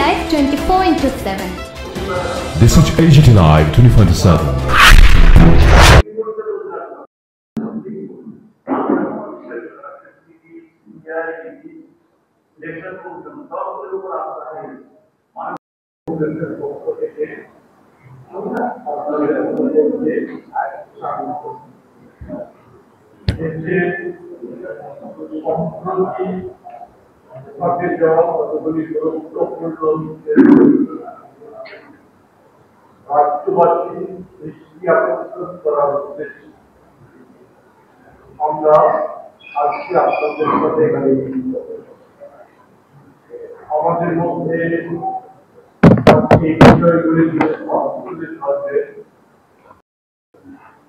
Live 24/7. This is AGT Live 24/7. আমরা আজকে আপনাদের সাথে এখানে আমাদের মধ্যে এই বিষয়গুলি থাকবে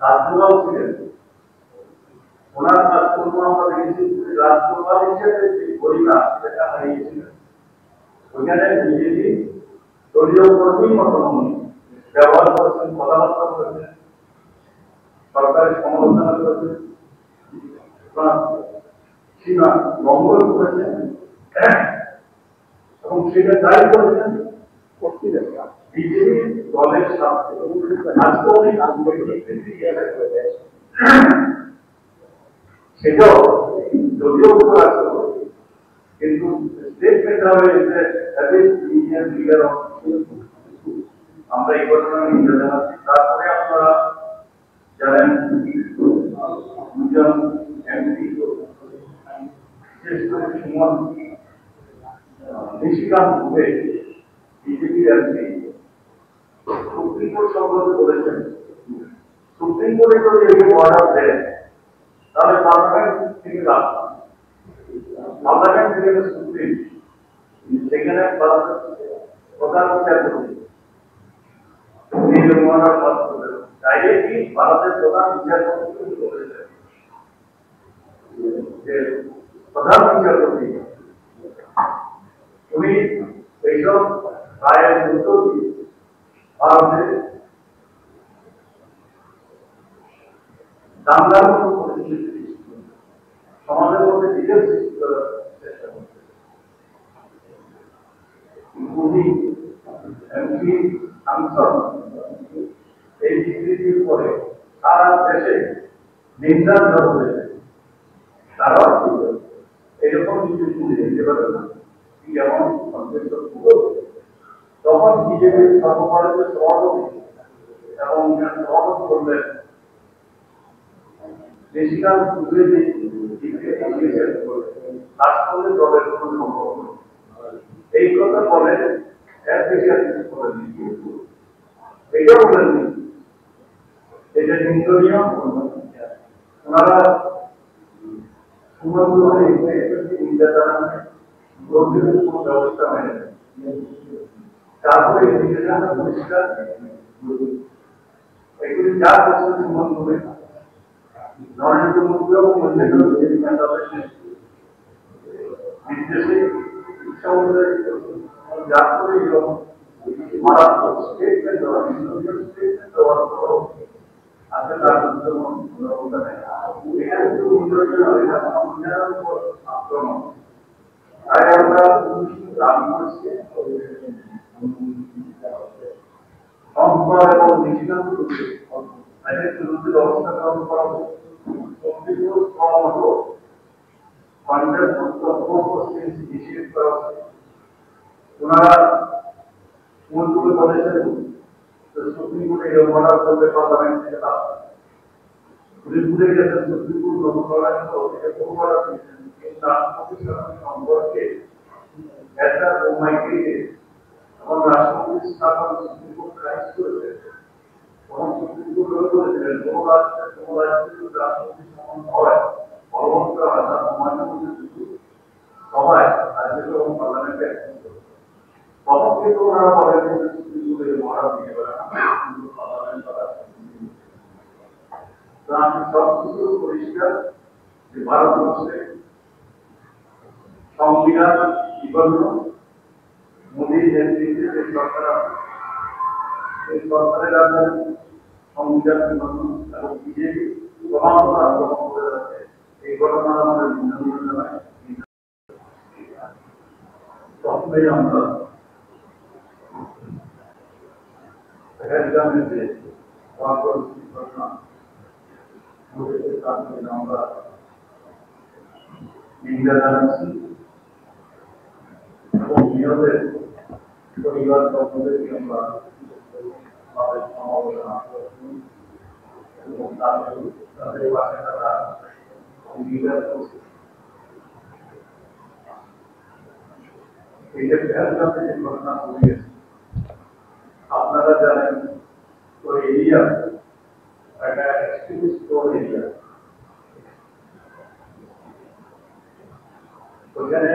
রাজ্যপাল ছিলেন। ওনার কাজকর্ম আমরা দেখেছি রাজ্যপাল হিসেবে যে গরিমা সেটা হারিয়েছিলেন। ওইখানে বিজেপি দলীয় কর্মীর মতন ব্যবহার করেছেন, কথাবার্তা করেছেন, সরকারের সমালোচনা করেছেন, সীমা লঙ্ঘন করেছেন এবং সেটা দায়ী করেছেন বিজেপি দলের সাথে। সেটাও যদিও কিন্তু স্টেটমেন্ট হবে আমরা এই ঘটনা নিয়ে জানাচ্ছি। তারপরে আপনারা জানেন দুজন এমপি বিশেষ করে সুমন নিশিকান্ত দুবে বিজেপির এমপি সুপ্রিম কোর্ট সম্পর্কে বলেছেন সুপ্রিম কোর্টে যদি একে অর্ডার দেয় তাহলে পার্লামেন্ট থেকে পার্লামেন্ট থেকে সুপ্রিম সেখানে প্রধান বিচারপতি ডাইরেক্টলি ভারতের প্রধান বিচারপতি বলেছেন যে প্রধান বিচারপতি উনি এইসব রায়ের মধ্য দিয়ে ভারতের দাঙ্গার মতো পরিস্থিতি সমাজের মধ্যে নিজের সৃষ্টি করার চেষ্টা করছে। উনি এমপি সাংসদ এই বিবৃতির পরে সারা দেশে নিন্দার ঝড় হয়েছে। তারাও এরকম কিছু শুনে দিতে পারে না যেমন তখন বিজেপির সর্বভারতীয় সভাপতি এবং সভাপতি করলেন নিশিকান্ত দুবে তার সঙ্গে দলের কোন সম্পর্ক এই কথা বলে এর বেশি আর কিছু বলেননি। এটা বলেননি এটা নিন্দনীয়। ওনারা নিন্দা জানান গভীর কোন ব্যবস্থা মেনে নেয়। তারপরে পরিষ্কার এগুলি যা করছে সুমন হবে নরেন্দ্র মোদী এবং অন্যান্য নির্দেশে ইচ্ছা অনুযায়ী যা করে এরকম মারাত্মক স্টেটমেন্ট দেওয়া স্টেটমেন্ট দেওয়ার পরও আসলে তার ব্যবস্থা নেই। এখানে আক্রমণ তাই আমরা দাবি করছি সম্পদ এবং নিশিকান্ত তাদের বিরুদ্ধে ব্যবস্থা গ্রহণ করা হোক। ওনারা মূলগুলো বলেছেন সুপ্রিম কোর্টে অর্ডার করবে পার্লামেন্ট থেকে ভুলে গেছেন সুপ্রিম কোর্ট গ্রহণ করার সম্পর্কে একটা মাইগ্রেটে এবং রাষ্ট্রপতি স্থাপন সুপ্রিম কোর্ট রাইজ করেছে তখন সুপ্রিম কোর্ট করেছিলেন কোন রাষ্ট্রের রাষ্ট্রপতি স্থাপন হয় বলবন্ত আশা সময়ের মধ্যে সবাই রাজ্য এবং পার্লামেন্টে তখন কিন্তু ওনারা বলেন সুপ্রিম কোর্টের মহারা দিতে পারে না পার্লামেন্ট আমি সবকিছু পরিষ্কার যে ভারতবর্ষে সংবিধান বিপন্ন মোদীর নেতৃত্বে যে সরকার আছে সেই সরকারের আন্ডারে সংবিধান বিপন্ন এবং বিজেপি ক্রমাগত আক্রমণ করে যাচ্ছে। এই ঘটনা আমাদের নিন্দনীয় জানায়। তখনই আমরা হেলজামের যে পরবর্তী ঘটনা ঘটেছে তার জন্য আমরা নিন্দা জানাচ্ছি এবং নিহতের পরিবার বর্গদেরকে আমরা আমাদের সমবেদনা এবং তাদের পাশে তারা অঙ্গীকার করছে। এই যে হেলজামে যে ঘটনা ঘটিয়েছে আপনারা জানেন ওই এরিয়া একটা এক্সট্রিমিস্ট এরিয়া, ওখানে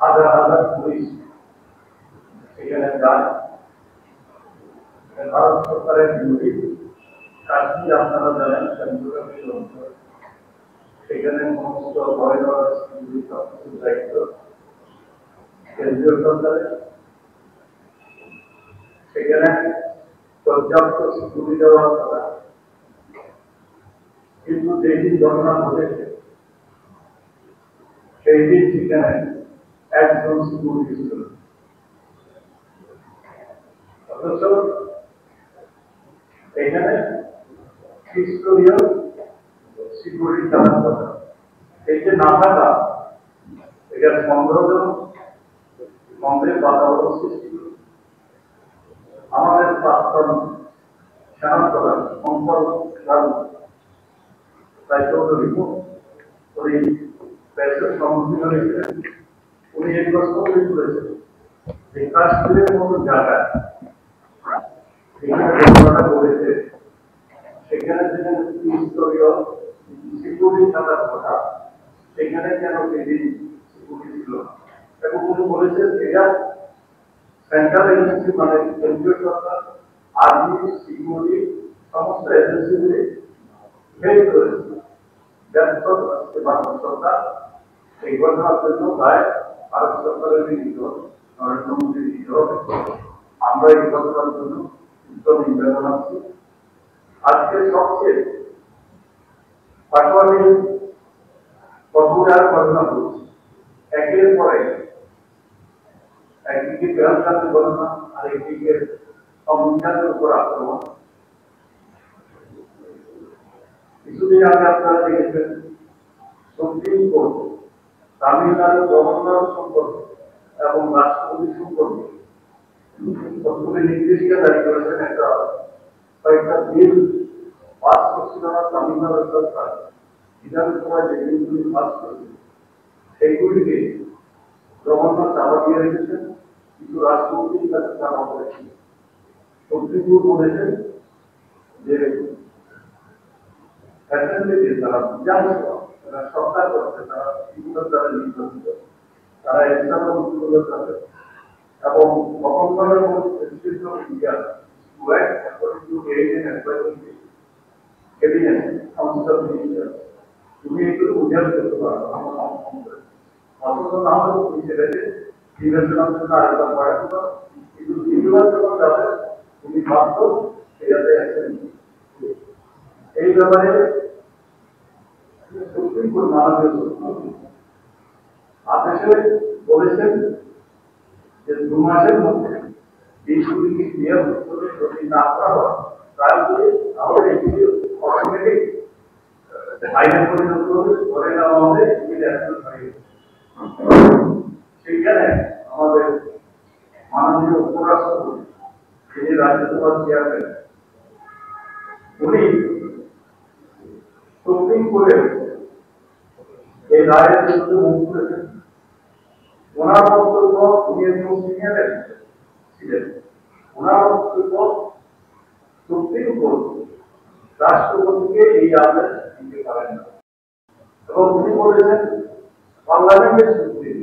হাজার হাজার পুলিশ সেখানে যায়। ভারত সরকারের বিরোধী কাশ্মীর আপনারা জানেন সেখানে সমস্ত ভয় দেওয়ার সবকিছু দায়িত্ব কেন্দ্রীয় সরকারের। সেখানে পর্যাপ্ত সিকিউরিটি দেওয়ার কথা, কিন্তু যেদিন ঘটনা ঘটেছে সেই দিন সেখানে একজন সিকিউরিটি ছিল। অথচ এখানে খ্রিস্টীয় সিকিউরিটি থাকার কথা, এই যে না থাকা এটা সন্দেহজনক, সন্দেহের বাতাবরণ সৃষ্টি করে। আমাদের প্রাক্তন সেনাপ্রধান সম্পর্ক তাই চৌধুরী উনি প্রেসের সম্মুখীন হয়েছিলেন। উনি এই প্রশ্ন করেছেন যে কাশ্মীরের মতো জায়গায় যেখানে ঘটনাটা ঘটেছে সেখানে যেখানে ত্রিস্তরীয় সিকিউরিটি থাকার কথা সেখানে কেন সেদিন সিকিউরিটি ছিল না। এবং উনি বলেছেন এটা সেন্ট্রাল এজেন্সি মানে কেন্দ্রীয় সরকার আর্মি সিকিউরিটি সমস্ত এজেন্সিগুলি হেল্প করেছে। ভারত সরকার এই ঘটনার জন্য দায় ভারত সরকারের নিহিত, নরেন্দ্র মোদী নিহিত হবে। আমরা এই ঘটনার জন্য উত্তম নিন্দা জানাচ্ছি। আজকে সবচেয়ে পাশাপাশি কতগুলো ঘটনা ঘটছে একের পরে, একদিকে পেহালকান্তের ঘটনা আর একদিকে সংবিধানের উপর আক্রমণ। কিছুদিন আগে আপনারা দেখেছেন সুপ্রিম কোর্ট তামিলনাড়ু গভর্নর সম্পর্কে এবং রাষ্ট্রপতি সম্পর্কে কতগুলি নির্দেশিকা জারি করেছেন। কয়েকটা বিল পাস করছিল না তামিলনাড়ু সরকার, বিধানসভায় যে বিলগুলি পাস করেছে সেইগুলিকে গভর্নর চাপা দিয়ে রেখেছেন, কিছু রাষ্ট্রপতির কাছে চাপা করেছেন। সুপ্রিম কোর্ট বলেছেন যে তারা বিধানসভা তারা সরকার করছে, তারা দ্বারা নির্বাচিত, তারা এবং গভর্নরের তুমি এগুলো উদ্ধার করতে পারো অথচ না হলে তুমি সেটাকে বিবেচনার জন্য আরেকবার পড়াতে পারো, কিন্তু নির্বাচন যাবে তুমি ভাবতো এটাতে এই ব্যাপারে সুপ্রিম কোর্ট মাননীয় আদেশে বলেছেন যে 2 মাসের মধ্যে এইগুলিকে ক্লিয়ার করে যদি না করা হয় তাহলে আমাদের এইগুলি অটোমেটিক আইনে পরিণত হবে, ধরে নেওয়া হবে। সেইখানে আমাদের মাননীয় উপরাষ্ট্রপতি তিনি রাজ্যসভার চেয়ারম্যান উনি সুপ্রিম কোর্টের এই রায়ের বিরুদ্ধে মুখ করেছেন। ওনার বক্তব্য উনি একজন সিনিয়র ছিলেন, ওনার বক্তব্য সুপ্রিম কোর্ট রাষ্ট্রপতিকে এই আদেশ দিতে পারেন না এবং উনি বলেছেন পার্লামেন্টের সুপ্রিম,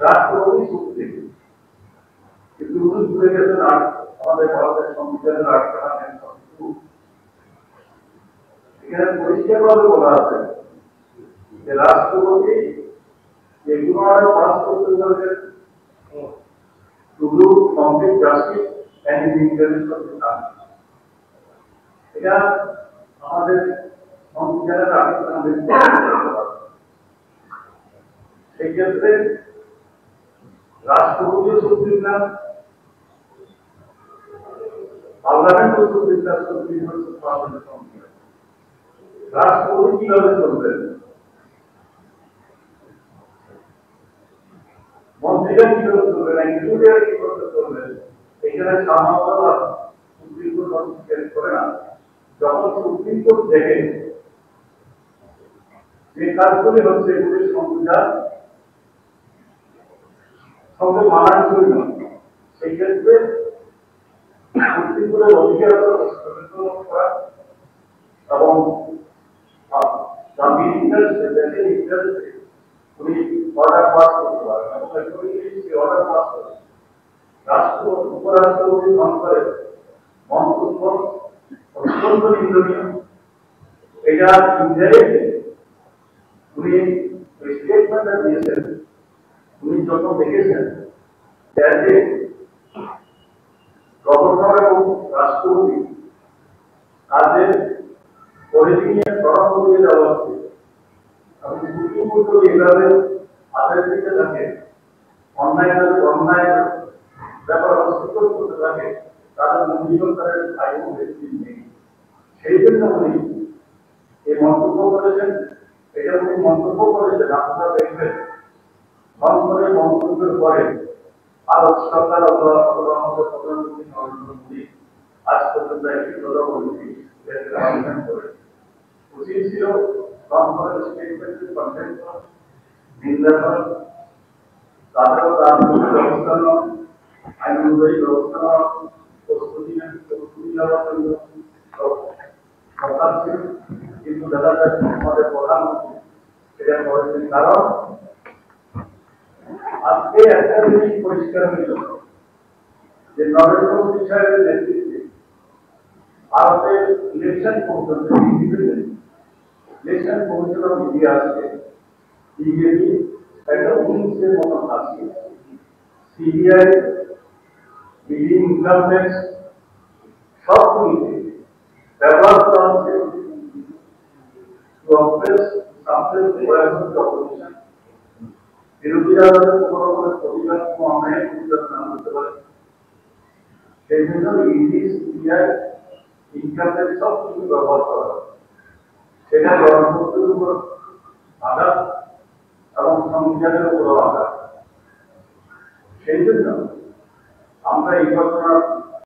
রাষ্ট্রপতি সুপ্রিম। কিন্তু উনি ভুলে গেছেন আমাদের ভারতের সংবিধানের আর্টিকেল এখানে পরিষ্কারভাবে বলা আছে যে রাষ্ট্রপতি যেগুলো পাস করতে পারবেন শুধু complete justice and in interest of the country. এটা আমাদের সংবিধানের আর্টিকেল। সেই ক্ষেত্রে রাষ্ট্রপতিও সুপ্রিম না, পার্লামেন্ট also discuss রাষ্ট্রপতি কিভাবে চলবেন, মন্ত্রীরা কিভাবে চলবেন, এক্সিকিউটিভ কিভাবে চলবেন, এখানে সাধারণত সুপ্রিম কোর্ট চেঞ্জ করে না। যখন সুপ্রিম কোর্ট দেখে যে কাজগুলি হচ্ছে এগুলি সংবিধান সঙ্গে মানানসই নয়, সেই ক্ষেত্রে সুপ্রিম কোর্টের অধিকার করা এবং উনি অর্ডার পাস করতে পারেন এবং অর্ডার পাস করে রাষ্ট্র উপরাষ্ট্রপতি গ্রহণ করে মন্তব্য অত্যন্ত নিন্দনীয়। এটা ইনডাইরেক্টলি উনি স্টেটমেন্টটা দিয়েছেন, উনি যখন দেখেছেন যে গভর্নর এবং রাষ্ট্রপতি তাদের পলিসি নিয়ে পরামর্শ দিয়ে দেওয়া হচ্ছে এবং সুপ্রিম কোর্ট এইভাবে আদেশ দিতে থাকে, অন্যায় ব্যাপার অস্বীকার করতে থাকে, তাদের মন্ত্রিসরকারের আইন নেই। সেই জন্য উনি এই মন্তব্য করেছেন। এটা উনি মন্তব্য করেছেন, আপনারা দেখবেন সংসদের মন্তব্যের পরে ভারত সরকার অথবা আমাদের প্রধানমন্ত্রী নরেন্দ্র মোদী আজ পর্যন্ত একটি কথা বলেছি করে উচিত ছিল সংসদের স্টেটমেন্টের কন্টেন্ট নিন্দা করা, তাদেরও তার ব্যবস্থা নেওয়া, আইন অনুযায়ী ব্যবস্থা নেওয়া, প্রস্তুতি নেওয়ার জন্য সরকার ছিল। কিন্তু দেখা যাচ্ছে আমাদের প্রধানমন্ত্রী সেটা করেছেন। কারণ আজকে একটা জিনিস পরিষ্কার হয়ে গেল যে নরেন্দ্র মোদী সাহেবের নেতৃত্বে ভারতের ইলেকশন কমিশন ইন্ডিয়া আছে, বিজেপি একটা উনিশের মতন আছে, সিবিআই, ইডি, ইনকাম ট্যাক্স সবগুলিতে ব্যবহার করা হচ্ছে বিরোধীরা যাতে কোনো রকমের প্রতিবাদ অন্যায় প্রতিবাদ না করতে পারে সেই জন্য ইডি, সিবিআই, ইনকাম ট্যাক্স সব কিছু ব্যবহার করা হয়। সেটা গণতন্ত্রের উপর আঘাত এবং সংবিধানের উপর আঘাত। সেই জন্য আমরা এই ঘটনার